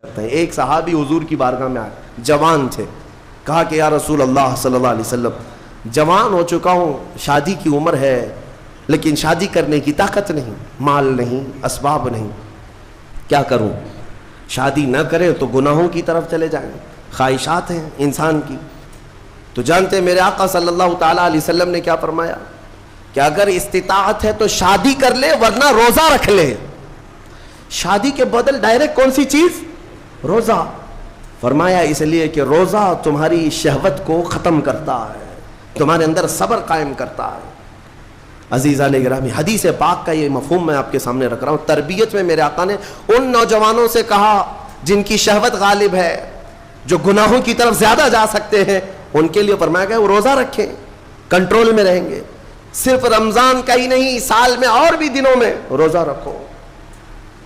ایک صحابی حضور کی بارگاہ میں آئے, جوان تھے, کہا کہ یا رسول اللہ صلی اللہ علیہ وسلم, جوان ہو چکا ہوں, شادی کی عمر ہے, لیکن شادی کرنے کی طاقت نہیں, مال نہیں, اسباب نہیں, کیا کروں؟ شادی نہ کریں تو گناہوں کی طرف چلے جائیں, خواہشات ہیں انسان کی. تو جانتے ہیں میرے آقا صلی اللہ تعالیٰ علیہ وسلم نے کیا فرمایا کہ اگر استطاعت ہے تو شادی کر لے, ورنہ روزہ رکھ لے. شادی کے بدل ڈائریکٹ کون سی چیز؟ روزہ. فرمایا اس لیے کہ روزہ تمہاری شہوت کو ختم کرتا ہے, تمہارے اندر صبر قائم کرتا ہے. عزیزان گرامی, حدیث پاک کا یہ مفہوم میں آپ کے سامنے رکھ رہا ہوں. تربیت میں میرے آقا نے ان نوجوانوں سے کہا جن کی شہوت غالب ہے, جو گناہوں کی طرف زیادہ جا سکتے ہیں, ان کے لیے فرمایا کہ وہ روزہ رکھیں, کنٹرول میں رہیں گے. صرف رمضان کا ہی نہیں, سال میں اور بھی دنوں میں روزہ رکھو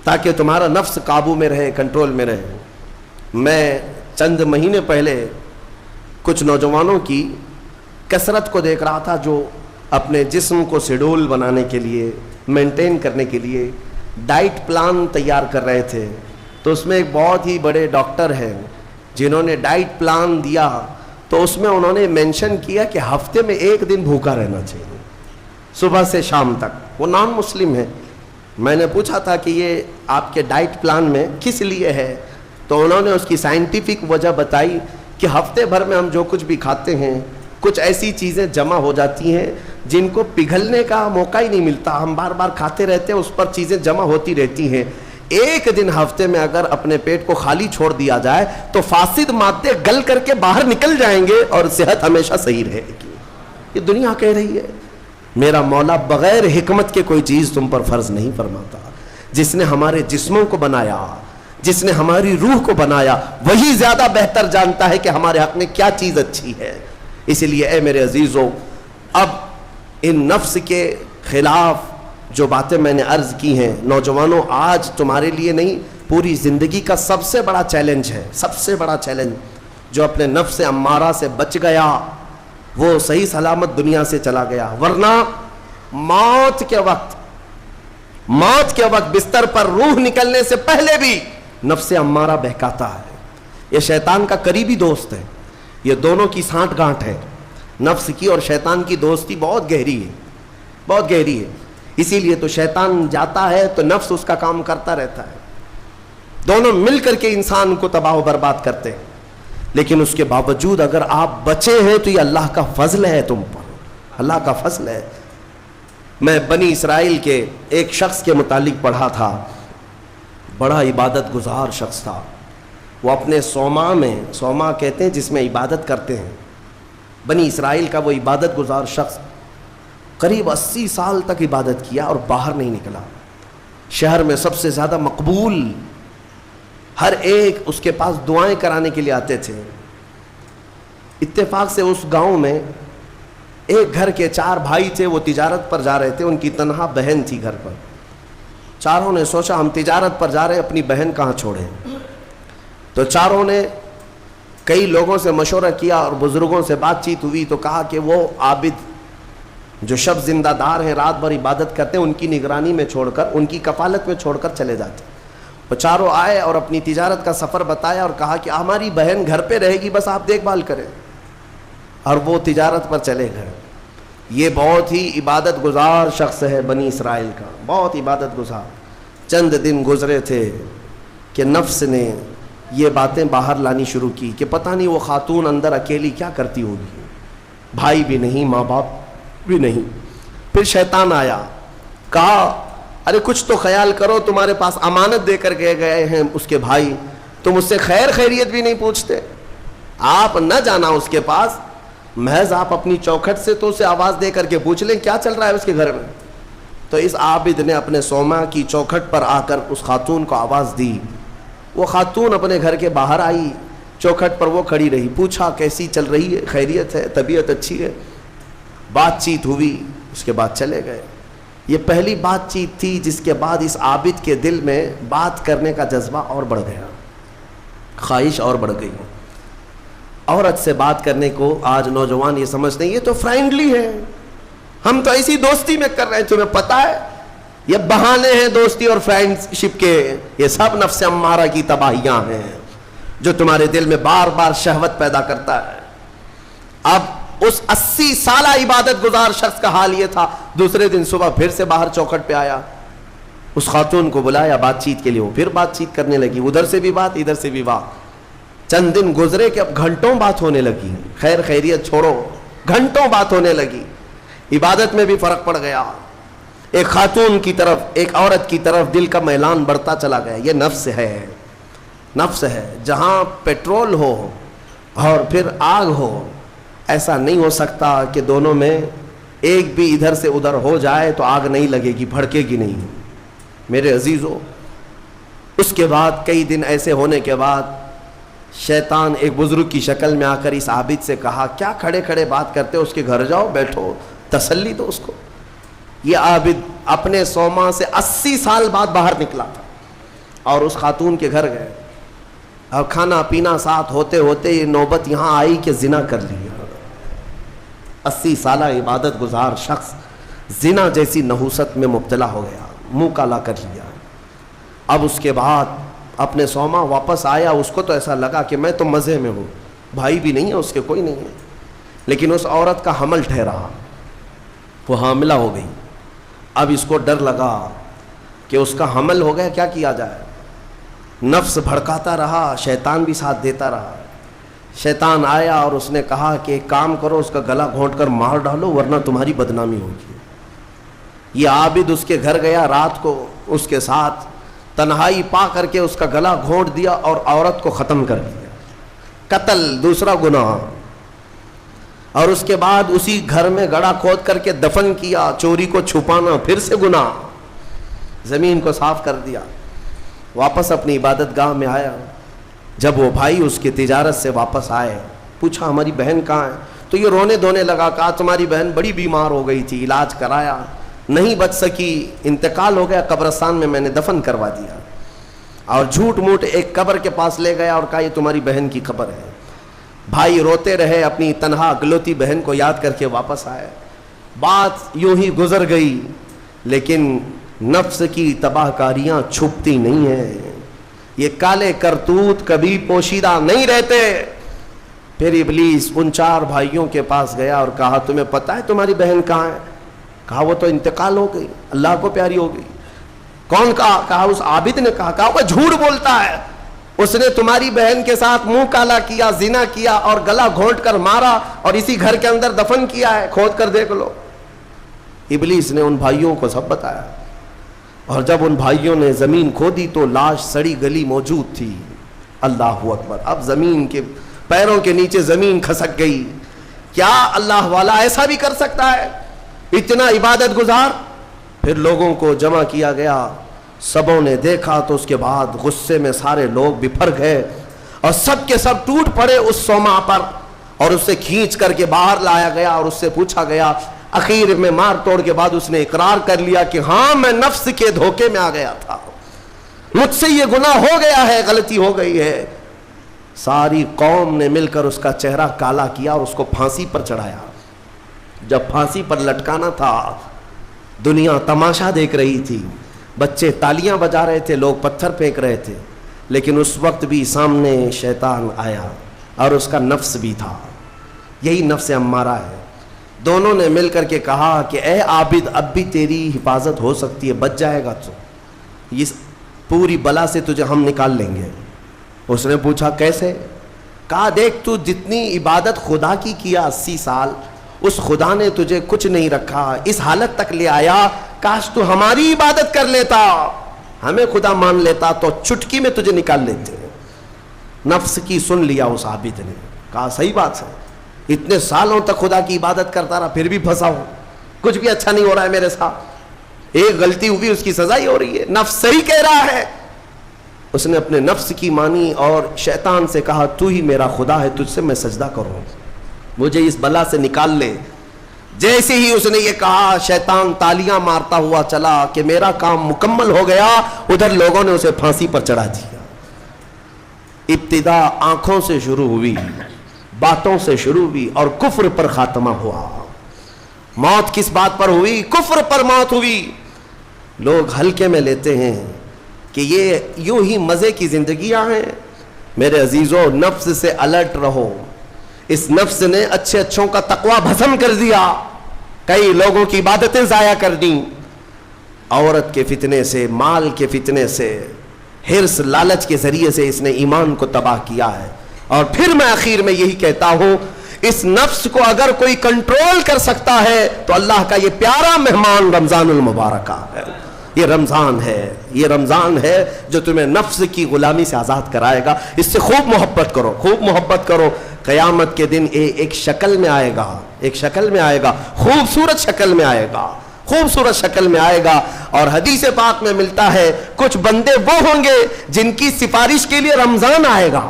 تاکہ تمہارا نفس قابو میں رہے, کنٹرول میں رہے. میں چند مہینے پہلے کچھ نوجوانوں کی کثرت کو دیکھ رہا تھا جو اپنے جسم کو شیڈول بنانے کے لیے, مینٹین کرنے کے لیے ڈائٹ پلان تیار کر رہے تھے. تو اس میں ایک بہت ہی بڑے ڈاکٹر ہیں جنہوں نے ڈائٹ پلان دیا, تو اس میں انہوں نے مینشن کیا کہ ہفتے میں ایک دن بھوکا رہنا چاہیے, صبح سے شام تک. وہ نان مسلم ہے. میں نے پوچھا تھا کہ یہ آپ کے ڈائٹ پلان میں کس لیے ہے, تو انہوں نے اس کی سائنٹیفک وجہ بتائی کہ ہفتے بھر میں ہم جو کچھ بھی کھاتے ہیں, کچھ ایسی چیزیں جمع ہو جاتی ہیں جن کو پگھلنے کا موقع ہی نہیں ملتا, ہم بار بار کھاتے رہتے ہیں, اس پر چیزیں جمع ہوتی رہتی ہیں. ایک دن ہفتے میں اگر اپنے پیٹ کو خالی چھوڑ دیا جائے تو فاسد مادے گل کر کے باہر نکل جائیں گے اور صحت ہمیشہ صحیح رہے گی. یہ دنیا کہہ رہی ہے. میرا مولا بغیر حکمت کے کوئی چیز تم پر فرض نہیں فرماتا. جس نے ہمارے جسموں کو بنایا, جس نے ہماری روح کو بنایا, وہی زیادہ بہتر جانتا ہے کہ ہمارے حق میں کیا چیز اچھی ہے. اس لیے اے میرے عزیزوں, اب ان نفس کے خلاف جو باتیں میں نے عرض کی ہیں, نوجوانوں, آج تمہارے لیے نہیں پوری زندگی کا سب سے بڑا چیلنج ہے, سب سے بڑا چیلنج. جو اپنے نفس امارہ سے بچ گیا وہ صحیح سلامت دنیا سے چلا گیا, ورنہ موت کے وقت بستر پر روح نکلنے سے پہلے بھی نفس امارہ بہکاتا ہے. یہ شیطان کا قریبی دوست ہے. یہ دونوں کی سانٹھ گانٹھ ہے. نفس کی اور شیطان کی دوستی بہت گہری ہے, بہت گہری ہے. اسی لیے تو شیطان جاتا ہے تو نفس اس کا کام کرتا رہتا ہے. دونوں مل کر کے انسان کو تباہ و برباد کرتے ہیں. لیکن اس کے باوجود اگر آپ بچے ہیں تو یہ اللہ کا فضل ہے تم پر, اللہ کا فضل ہے. میں بنی اسرائیل کے ایک شخص کے متعلق پڑھا تھا, بڑا عبادت گزار شخص تھا. وہ اپنے سوما کہتے ہیں جس میں عبادت کرتے ہیں, بنی اسرائیل کا وہ عبادت گزار شخص قریب 80 سال تک عبادت کیا اور باہر نہیں نکلا. شہر میں سب سے زیادہ مقبول, ہر ایک اس کے پاس دعائیں کرانے کے لیے آتے تھے. اتفاق سے اس گاؤں میں ایک گھر کے 4 بھائی تھے, وہ تجارت پر جا رہے تھے. ان کی تنہا بہن تھی گھر پر. چاروں نے سوچا ہم تجارت پر جا رہے ہیں, اپنی بہن کہاں چھوڑیں. تو چاروں نے کئی لوگوں سے مشورہ کیا اور بزرگوں سے بات چیت ہوئی, تو کہا کہ وہ عابد جو شب زندہ دار ہیں, رات بھر عبادت کرتے ہیں, ان کی نگرانی میں چھوڑ کر, ان کی کفالت میں چھوڑ کر چلے جاتے. وہ چاروں آئے اور اپنی تجارت کا سفر بتایا اور کہا کہ ہماری بہن گھر پہ رہے گی, بس آپ دیکھ بھال کریں. اور وہ تجارت پر چلے گئے. یہ بہت ہی عبادت گزار شخص ہے بنی اسرائیل کا, بہت عبادت گزار. چند دن گزرے تھے کہ نفس نے یہ باتیں باہر لانی شروع کی کہ پتہ نہیں وہ خاتون اندر اکیلی کیا کرتی ہوگی, بھائی بھی نہیں, ماں باپ بھی نہیں. پھر شیطان آیا, کہا ارے کچھ تو خیال کرو, تمہارے پاس امانت دے کر گئے ہیں اس کے بھائی, تم اس سے خیریت بھی نہیں پوچھتے. آپ نہ جانا اس کے پاس, محض آپ اپنی چوکھٹ سے تو اسے آواز دے کر کے پوچھ لیں کیا چل رہا ہے اس کے گھر میں. تو اس عابد نے اپنے سوما کی چوکھٹ پر آ کر اس خاتون کو آواز دی. وہ خاتون اپنے گھر کے باہر آئی, چوکھٹ پر وہ کھڑی رہی. پوچھا کیسی چل رہی ہے, خیریت ہے, طبیعت اچھی ہے. بات چیت ہوئی, اس کے بعد چلے گئے. یہ پہلی بات چیت تھی جس کے بعد اس عابد کے دل میں بات کرنے کا جذبہ اور بڑھ گیا, خواہش اور بڑھ گئی. عورت سے بات کرنے کو آج نوجوان یہ سمجھتے ہیں یہ تو فرینڈلی ہے, ہم تو ایسی دوستی میں کر رہے ہیں, تمہیں پتہ ہے یہ بہانے ہیں دوستی اور فرینڈ شپ کے، یہ سب نفس امارہ کی تباہیاں ہیں جو تمہارے دل میں بار بار شہوت پیدا کرتا ہے۔ اب اس 80 سالہ عبادت گزار شخص کا حال یہ تھا، دوسرے دن صبح پھر سے باہر چوکھٹ پہ آیا، اس خاتون کو بلایا بات چیت کے لیے، وہ پھر بات چیت کرنے لگی، ادھر سے بھی بات ادھر سے بھی بات۔ چند دن گزرے کہ اب گھنٹوں بات ہونے لگی، خیر خیریت چھوڑو، گھنٹوں بات ہونے لگی، عبادت میں بھی فرق پڑ گیا۔ ایک خاتون کی طرف، ایک عورت کی طرف دل کا میلان بڑھتا چلا گیا۔ یہ نفس ہے، نفس ہے۔ جہاں پیٹرول ہو اور پھر آگ ہو، ایسا نہیں ہو سکتا کہ دونوں میں ایک بھی ادھر سے ادھر ہو جائے تو آگ نہیں لگے گی، بھڑکے گی نہیں۔ میرے عزیزو، اس کے بعد کئی دن ایسے ہونے کے بعد شیطان ایک بزرگ کی شکل میں آ کر اس عابد سے کہا، کیا کھڑے کھڑے بات کرتے ہو، اس کے گھر جاؤ، بیٹھو، تسلی دو اس کو۔ یہ عابد اپنے سوما سے 80 سال بعد باہر نکلا تھا اور اس خاتون کے گھر گئے۔ اب کھانا پینا ساتھ ہوتے ہوتے یہ نوبت یہاں آئی کہ زنا کر لیا۔ 80 سالہ عبادت گزار شخص زنا جیسی نحوست میں مبتلا ہو گیا، منہ کالا کر لیا۔ اب اس کے بعد اپنے سوما واپس آیا، اس کو تو ایسا لگا کہ میں تو مزے میں ہوں، بھائی بھی نہیں ہے اس کے، کوئی نہیں ہے، لیکن اس عورت کا حمل ٹھہرا، وہ حاملہ ہو گئی۔ اب اس کو ڈر لگا کہ اس کا حمل ہو گیا، کیا کیا جائے؟ نفس بھڑکاتا رہا، شیطان بھی ساتھ دیتا رہا۔ شیطان آیا اور اس نے کہا کہ ایک کام کرو، اس کا گلا گھونٹ کر مار ڈالو ورنہ تمہاری بدنامی ہوگی۔ یہ عابد اس کے گھر گیا، رات کو اس کے ساتھ تنہائی پا کر کے اس کا گلا گھونٹ دیا اور عورت کو ختم کر دیا۔ قتل دوسرا گناہ، اور اس کے بعد اسی گھر میں گڑھا کھود کر کے دفن کیا۔ چوری کو چھپانا پھر سے گناہ، زمین کو صاف کر دیا۔ واپس اپنی عبادت گاہ میں آیا، جب وہ بھائی اس کی تجارت سے واپس آئے، پوچھا ہماری بہن کہاں ہے؟ تو یہ رونے دھونے لگا، کہا تمہاری بہن بڑی بیمار ہو گئی تھی، علاج کرایا، نہیں بچ سکی، انتقال ہو گیا، قبرستان میں نے دفن کروا دیا۔ اور جھوٹ موٹ ایک قبر کے پاس لے گیا اور کہا یہ تمہاری بہن کی قبر ہے۔ بھائی روتے رہے، اپنی تنہا اکلوتی بہن کو یاد کر کے واپس آئے۔ بات یوں ہی گزر گئی، لیکن نفس کی تباہ کاریاں چھپتی نہیں ہیں، یہ کالے کرتوت کبھی پوشیدہ نہیں رہتے۔ پھر ابلیس ان 4 بھائیوں کے پاس گیا اور کہا تمہیں پتہ ہے تمہاری بہن کہاں ہے؟ کہا وہ تو انتقال ہو گئی، اللہ کو پیاری ہو گئی۔ کون کہا؟ کہا اس عابد نے کہا وہ جھوٹ بولتا ہے، اس نے تمہاری بہن کے ساتھ منہ کالا کیا، زنا کیا اور گلا گھونٹ کر مارا اور اسی گھر کے اندر دفن کیا ہے، کھود کر دیکھ لو۔ ابلیس نے ان بھائیوں کو سب بتایا، اور جب ان بھائیوں نے زمین کھودی تو لاش سڑی گلی موجود تھی۔ اللہ اکبر! اب زمین کے پیروں کے نیچے زمین کھسک گئی۔ کیا اللہ والا ایسا بھی کر سکتا ہے؟ اتنا عبادت گزار۔ پھر لوگوں کو جمع کیا گیا، سبوں نے دیکھا تو اس کے بعد غصے میں سارے لوگ بفر گئے اور سب کے سب ٹوٹ پڑے اس سوما پر، اور اسے کھینچ کر کے باہر لایا گیا اور اس سے پوچھا گیا۔ اخیر میں مار توڑ کے بعد اس نے اقرار کر لیا کہ ہاں میں نفس کے دھوکے میں آ گیا تھا، مجھ سے یہ گناہ ہو گیا ہے، غلطی ہو گئی ہے۔ ساری قوم نے مل کر اس کا چہرہ کالا کیا اور اس کو پھانسی پر چڑھایا۔ جب پھانسی پر لٹکانا تھا، دنیا تماشا دیکھ رہی تھی، بچے تالیاں بجا رہے تھے، لوگ پتھر پھینک رہے تھے، لیکن اس وقت بھی سامنے شیطان آیا اور اس کا نفس بھی تھا۔ یہی نفس امارہ ہے۔ دونوں نے مل کر کے کہا کہ اے عابد، اب بھی تیری حفاظت ہو سکتی ہے، بچ جائے گا تو، اس پوری بلا سے تجھے ہم نکال لیں گے۔ اس نے پوچھا کیسے؟ کہا دیکھ تو جتنی عبادت خدا کی کیا 80 سال، اس خدا نے تجھے کچھ نہیں رکھا، اس حالت تک لے آیا، کاش تو ہماری عبادت کر لیتا، ہمیں خدا مان لیتا تو چٹکی میں تجھے نکال لیتے۔ نفس کی سن لیا اس عابد نے، کہا صحیح بات ہے، اتنے سالوں تک خدا کی عبادت کرتا رہا پھر بھی پھنسا ہوں، کچھ بھی اچھا نہیں ہو رہا ہے میرے ساتھ، ایک غلطی ہوئی اس کی سزا ہی ہو رہی ہے، نفس صحیح کہہ رہا ہے۔ اس نے اپنے نفس کی مانی اور شیطان سے کہا تو ہی میرا خدا ہے، تجھ سے میں سجدہ کروں، مجھے اس بلا سے نکال لے۔ جیسے ہی اس نے یہ کہا، شیطان تالیاں مارتا ہوا چلا کہ میرا کام مکمل ہو گیا، ادھر لوگوں نے اسے پھانسی پر چڑھا دیا۔ ابتدا آنکھوں سے شروع ہوئی، باتوں سے شروع ہوئی اور کفر پر خاتمہ ہوا۔ موت کس بات پر ہوئی؟ کفر پر موت ہوئی۔ لوگ ہلکے میں لیتے ہیں کہ یہ یوں ہی مزے کی زندگیاں ہیں. میرے عزیزوں، نفس سے الرٹ رہو. اس نفس نے اچھے اچھوں کا تقوی بھسم کر دیا، کئی لوگوں کی عبادتیں ضائع کر دیں. عورت کے فتنے سے، مال کے فتنے سے، حرص لالچ کے ذریعے سے اس نے ایمان کو تباہ کیا ہے. اور پھر میں آخر میں یہی کہتا ہوں، اس نفس کو اگر کوئی کنٹرول کر سکتا ہے تو اللہ کا یہ پیارا مہمان رمضان المبارکہ ہے. یہ رمضان ہے، یہ رمضان ہے جو تمہیں نفس کی غلامی سے آزاد کرائے گا. اس سے خوب محبت کرو، خوب محبت کرو. قیامت کے دن ایک شکل میں آئے گا، ایک شکل میں آئے گا، خوبصورت شکل میں آئے گا، خوبصورت شکل میں آئے گا. اور حدیث پاک میں ملتا ہے کچھ بندے وہ ہوں گے جن کی سفارش کے لیے رمضان آئے گا،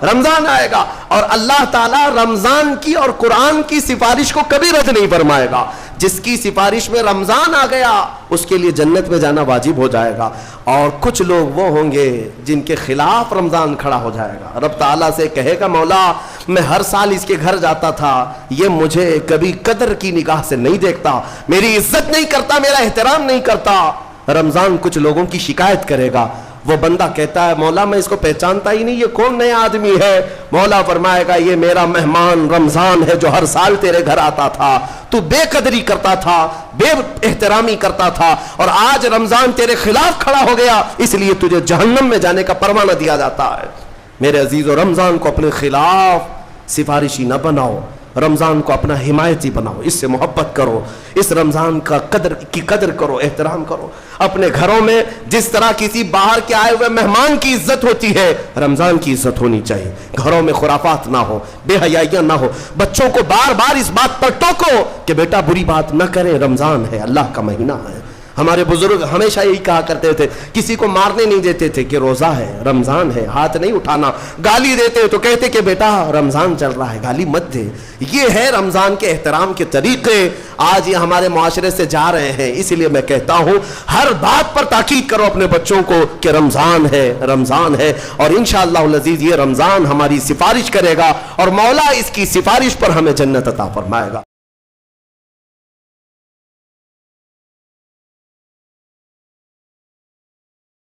رمضان آئے گا. اور اللہ تعالیٰ رمضان کی اور قرآن کی سفارش کو کبھی رد نہیں فرمائے گا. جس کی سفارش میں رمضان آ گیا اس کے لیے جنت میں جانا واجب ہو جائے گا. اور کچھ لوگ وہ ہوں گے جن کے خلاف رمضان کھڑا ہو جائے گا. رب تعالیٰ سے کہے گا مولا میں ہر سال اس کے گھر جاتا تھا، یہ مجھے کبھی قدر کی نگاہ سے نہیں دیکھتا، میری عزت نہیں کرتا، میرا احترام نہیں کرتا. رمضان کچھ لوگوں کی شکایت کرے گا. وہ بندہ کہتا ہے مولا میں اس کو پہچانتا ہی نہیں، یہ کون نیا آدمی ہے؟ مولا فرمائے گا یہ میرا مہمان رمضان ہے جو ہر سال تیرے گھر آتا تھا، تو بے قدری کرتا تھا، بے احترامی کرتا تھا، اور آج رمضان تیرے خلاف کھڑا ہو گیا، اس لیے تجھے جہنم میں جانے کا پروانہ دیا جاتا ہے. میرے عزیزو، رمضان کو اپنے خلاف سفارشی نہ بناؤ، رمضان کو اپنا حمایتی بناؤ، اس سے محبت کرو، اس رمضان کا قدر کرو، احترام کرو. اپنے گھروں میں جس طرح کسی باہر کے آئے ہوئے مہمان کی عزت ہوتی ہے، رمضان کی عزت ہونی چاہیے. گھروں میں خرافات نہ ہو، بے حیائیاں نہ ہو. بچوں کو بار بار اس بات پر ٹوکو کہ بیٹا بری بات نہ کریں، رمضان ہے، اللہ کا مہینہ ہے. ہمارے بزرگ ہمیشہ یہی کہا کرتے تھے، کسی کو مارنے نہیں دیتے تھے کہ روزہ ہے، رمضان ہے، ہاتھ نہیں اٹھانا. گالی دیتے تو کہتے کہ بیٹا رمضان چل رہا ہے، گالی مت دے. یہ ہے رمضان کے احترام کے طریقے. آج یہ ہمارے معاشرے سے جا رہے ہیں. اس لیے میں کہتا ہوں ہر بات پر تاکید کرو اپنے بچوں کو کہ رمضان ہے، رمضان ہے. اور انشاءاللہ العزیز یہ رمضان ہماری سفارش کرے گا اور مولا اس کی سفارش پر ہمیں جنت عطا فرمائے گا.